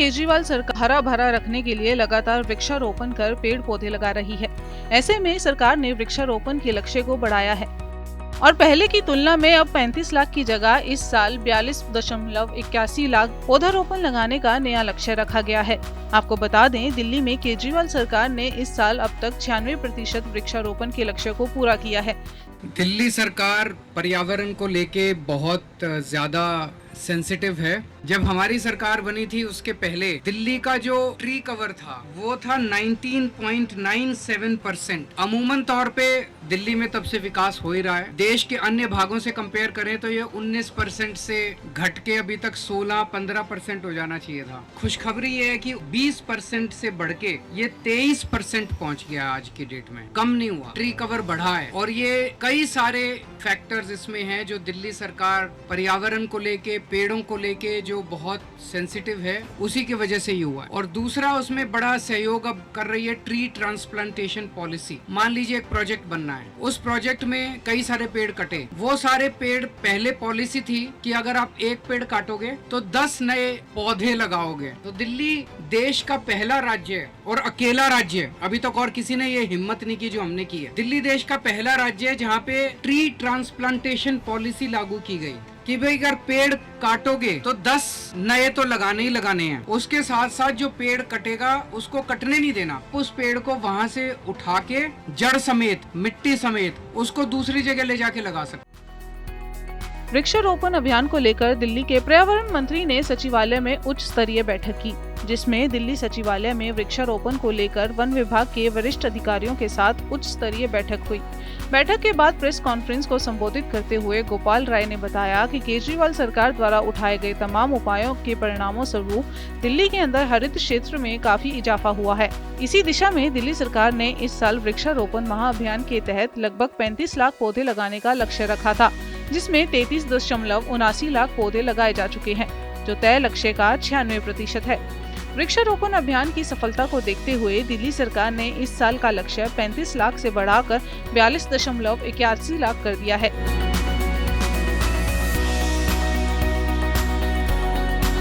केजरीवाल सरकार हरा भरा रखने के लिए लगातार वृक्षारोपण कर पेड़ पौधे लगा रही है। ऐसे में सरकार ने वृक्षारोपण के लक्ष्य को बढ़ाया है और पहले की तुलना में अब 35 लाख की जगह इस साल 42.81 लाख पौधारोपण लगाने का नया लक्ष्य रखा गया है। आपको बता दें, दिल्ली में केजरीवाल सरकार ने इस साल अब तक 96% वृक्षारोपण के लक्ष्य को पूरा किया है। दिल्ली सरकार पर्यावरण को लेके बहुत ज्यादा सेंसिटिव है। जब हमारी सरकार बनी थी उसके पहले दिल्ली का जो ट्री कवर था वो था 19.97%। अमूमन तौर पे दिल्ली में तब से विकास हो ही रहा है। देश के अन्य भागों से कंपेयर करें तो ये 19% से घट के अभी तक 16-15% हो जाना चाहिए था। खुशखबरी ये है कि 20% से बढ़ के ये 23% पहुंच गया आज की डेट में। कम नहीं हुआ, ट्री कवर बढ़ा है और ये कई सारे फैक्टर्स इसमें हैं जो दिल्ली सरकार पर्यावरण को लेके, पेड़ों को लेके जो बहुत सेंसिटिव है, उसी की वजह से ये हुआ है। और दूसरा, उसमें बड़ा सहयोग अब कर रही है ट्री ट्रांसप्लांटेशन पॉलिसी। मान लीजिए एक प्रोजेक्ट बनना है, उस प्रोजेक्ट में कई सारे पेड़ कटे, वो सारे पेड़, पहले पॉलिसी थी कि अगर आप एक पेड़ काटोगे तो 10 नए पौधे लगाओगे। तो दिल्ली देश का पहला राज्य है और अकेला राज्य है, अभी तक और किसी ने ये हिम्मत नहीं की जो हमने की है। दिल्ली देश का पहला राज्य है जहाँ पे ट्री ट्रांसप्लांटेशन पॉलिसी लागू की गई कि भाई अगर पेड़ काटोगे तो 10 नए तो लगाने ही लगाने हैं। उसके साथ साथ जो पेड़ कटेगा उसको कटने नहीं देना, उस पेड़ को वहां से उठा के जड़ समेत, मिट्टी समेत उसको दूसरी जगह ले जाके लगा सकते। वृक्षारोपण अभियान को लेकर दिल्ली के पर्यावरण मंत्री ने सचिवालय में उच्च स्तरीय बैठक की, जिसमें दिल्ली सचिवालय में वृक्षारोपण को लेकर वन विभाग के वरिष्ठ अधिकारियों के साथ उच्च स्तरीय बैठक हुई। बैठक के बाद प्रेस कॉन्फ्रेंस को संबोधित करते हुए गोपाल राय ने बताया कि केजरीवाल सरकार द्वारा उठाए गए तमाम उपायों के परिणामों स्वरूप दिल्ली के अंदर हरित क्षेत्र में काफी इजाफा हुआ है। इसी दिशा में दिल्ली सरकार ने इस साल वृक्षारोपण महाअभियान के तहत लगभग 35 लाख पौधे लगाने का लक्ष्य रखा था, जिसमें 33.79 लाख पौधे लगाए जा चुके हैं, जो तय लक्ष्य का 96% है। वृक्षारोपण अभियान की सफलता को देखते हुए दिल्ली सरकार ने इस साल का लक्ष्य 35 लाख से बढ़ाकर 42.81 लाख कर दिया है।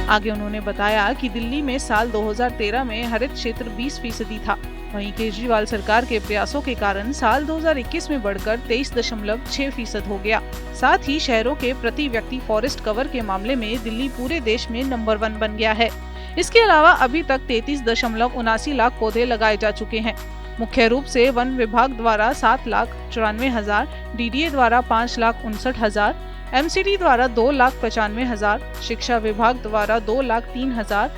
आगे उन्होंने बताया कि दिल्ली में साल 2013 में हरित क्षेत्र 20% था। वहीं केजरीवाल सरकार के प्रयासों के कारण साल 2021 में बढ़कर 23.6% हो गया। साथ ही शहरों के प्रति व्यक्ति फॉरेस्ट कवर के मामले में दिल्ली पूरे देश में नंबर 1 बन गया है। इसके अलावा अभी तक 33.79 लाख पौधे लगाए जा चुके हैं। मुख्य रूप से वन विभाग द्वारा 7,94,000, डीडीए द्वारा 5,59,000, एमसीडी द्वारा 2,95,000, शिक्षा विभाग द्वारा 2,03,000,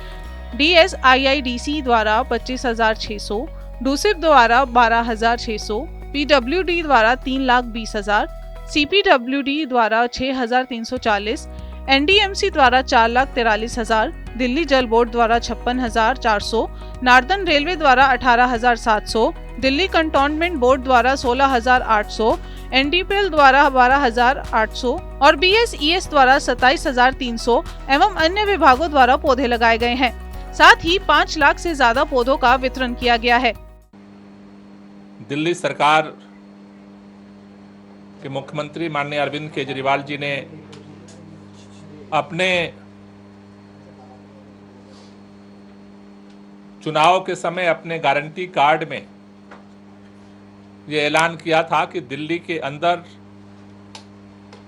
डीएसआईआईडीसी द्वारा 25,600, डूसिप द्वारा 12,600, पीडब्ल्यूडी द्वारा 3,20,000, सीपीडब्ल्यूडी द्वारा 6,340, एनडीएमसी द्वारा 4,43,000, दिल्ली जल बोर्ड द्वारा 56,400, नार्दर्न रेलवे द्वारा 18,700, दिल्ली कंटोनमेंट बोर्ड द्वारा 16,800, एनडीपीएल द्वारा 12,800 और बीएसईएस द्वारा 27,300 एवं अन्य विभागों द्वारा पौधे लगाए गए हैं। साथ ही 5 लाख से ज्यादा पौधों का वितरण किया गया है। दिल्ली सरकार के मुख्यमंत्री माननीय अरविंद केजरीवाल जी ने अपने चुनाव के समय अपने गारंटी कार्ड में ये ऐलान किया था कि दिल्ली के अंदर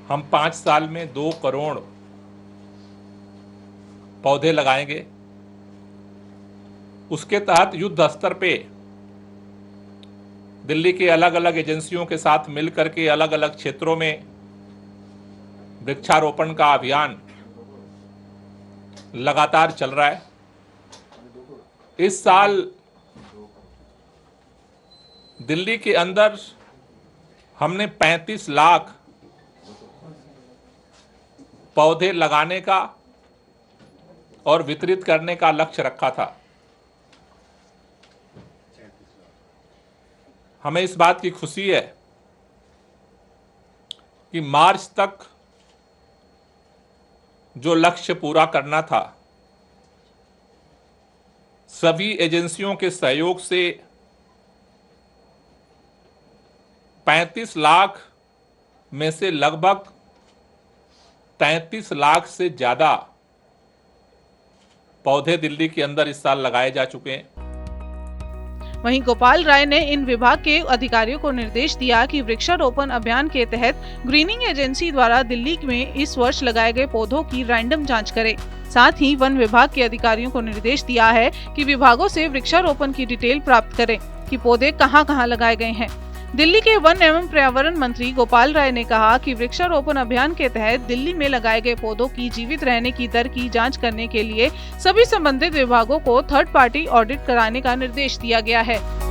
हम 5 साल में 2 करोड़ पौधे लगाएंगे। उसके तहत युद्ध स्तर पे दिल्ली के अलग अलग एजेंसियों के साथ मिलकर के अलग अलग क्षेत्रों में वृक्षारोपण का अभियान लगातार चल रहा है। इस साल दिल्ली के अंदर हमने 35 लाख पौधे लगाने का और वितरित करने का लक्ष्य रखा था। हमें इस बात की खुशी है कि मार्च तक जो लक्ष्य पूरा करना था, सभी एजेंसियों के सहयोग से 35 लाख में से लगभग 33 लाख से ज्यादा पौधे दिल्ली के अंदर इस साल लगाए जा चुके हैं। वहीं गोपाल राय ने इन विभाग के अधिकारियों को निर्देश दिया कि वृक्षारोपण अभियान के तहत ग्रीनिंग एजेंसी द्वारा दिल्ली में इस वर्ष लगाए गए पौधों की रैंडम जांच करें। साथ ही वन विभाग के अधिकारियों को निर्देश दिया है कि विभागों से वृक्षारोपण की डिटेल प्राप्त करें कि पौधे कहां-कहां लगाए गए हैं। दिल्ली के वन एवं पर्यावरण मंत्री गोपाल राय ने कहा कि वृक्षारोपण अभियान के तहत दिल्ली में लगाए गए पौधों की जीवित रहने की दर की जांच करने के लिए सभी संबंधित विभागों को थर्ड पार्टी ऑडिट कराने का निर्देश दिया गया है।